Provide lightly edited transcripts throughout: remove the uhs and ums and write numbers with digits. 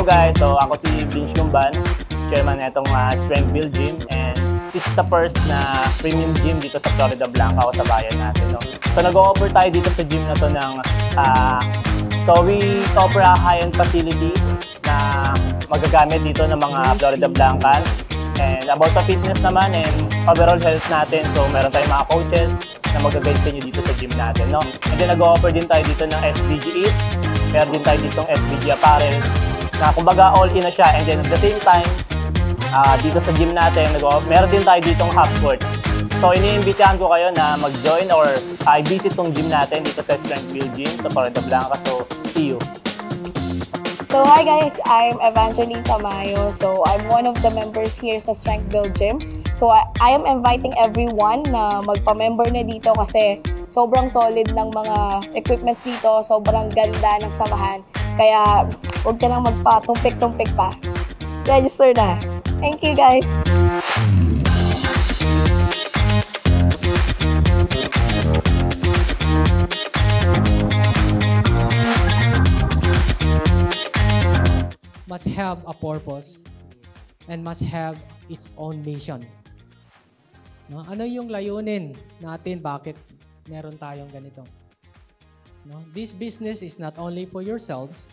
guys, so ako si Vince Yumban, chairman nitong Strength Build Gym, and this is the first na premium gym dito sa Florida Blanca o sa bayan natin. No? So nag-o-offer tayo dito sa gym na to ng so we offer a high-end facility na magagamit dito ng mga Florida Blancans. And about the fitness naman and overall health natin, so meron tayong mga coaches na mag-guide sa inyo dito sa gym natin. No? And then nag-o-offer din tayo dito ng SBG Eats, meron din tayo dito ng SBG Apparel, na kumbaga all-in na siya. And then at the same time, dito sa gym natin, meron din tayo ditong half court. So iniimbitahan ko kayo na mag-join or i-visit tong gym natin dito sa Strength Build Gym sa Florida Blanca. So see you! So hi guys, I'm Evangeline Tamayo. So I'm one of the members here sa Strength Build Gym. So I am inviting everyone na magpa-member na dito kasi sobrang solid ng mga equipments dito, sobrang ganda ng samahan. Kaya huwag ka nang magpa-tumpik-tumpik pa. Register na. Thank you guys! Must have a purpose and must have its own mission. No? Ano yung layunin natin? Bakit meron tayong ganito? No? This business is not only for yourselves,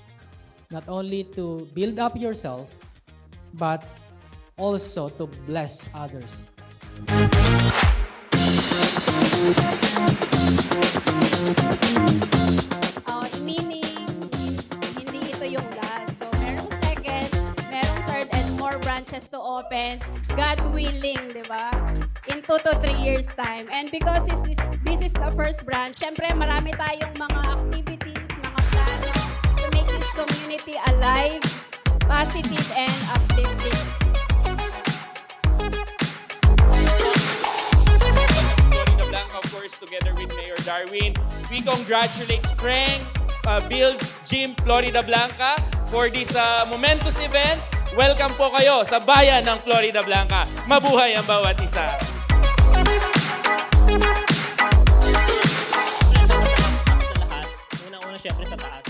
not only to build up yourself, but also to bless others. Meaning, hindi ito yung last. So, merong second, merong third, and more branches to open. God willing, di ba? In 2 to 3 years time. And because this is the first branch, syempre marami tayong mga activities, mga plano to make this community alive, positive, and uplifting. Florida Blanca, of course, together with Mayor Darwin. We congratulate Strength Build Gym Florida Blanca for this momentous event. Welcome po kayo sa bayan ng Florida Blanca. Mabuhay ang bawat isa. Sa lahat, unang-una syempre sa taas.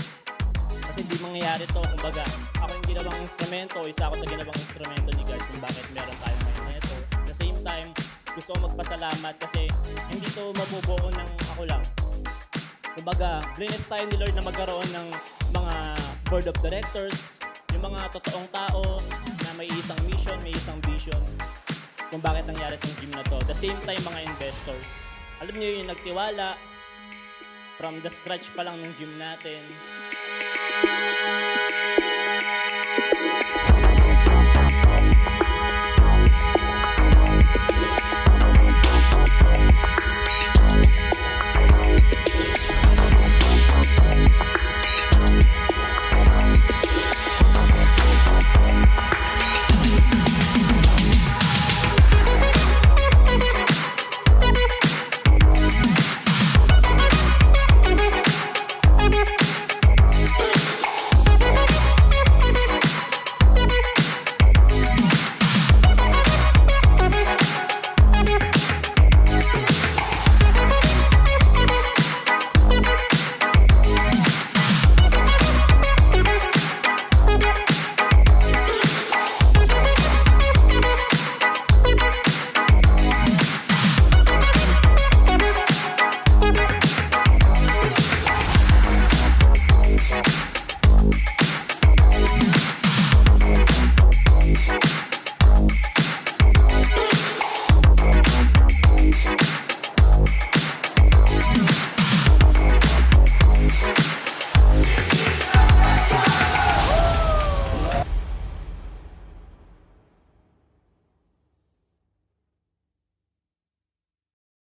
Kasi hindi mangyayari to, kumbaga, ako yung ginawang instrumento, isa ako sa ginawang instrumento ni God kung bakit meron tayong ngayon nito. At the same time, gusto ko magpasalamat kasi hindi to mabubuo ng ako lang. Kumbaga, blessed tayo ni Lord na magkaroon ng mga board of directors, yung mga totoong tao na may isang mission, may isang vision kung bakit nangyari itong gym na to. At the same time, mga investors. Alam niyo yung nagtiwala from the scratch pa lang ng gym natin.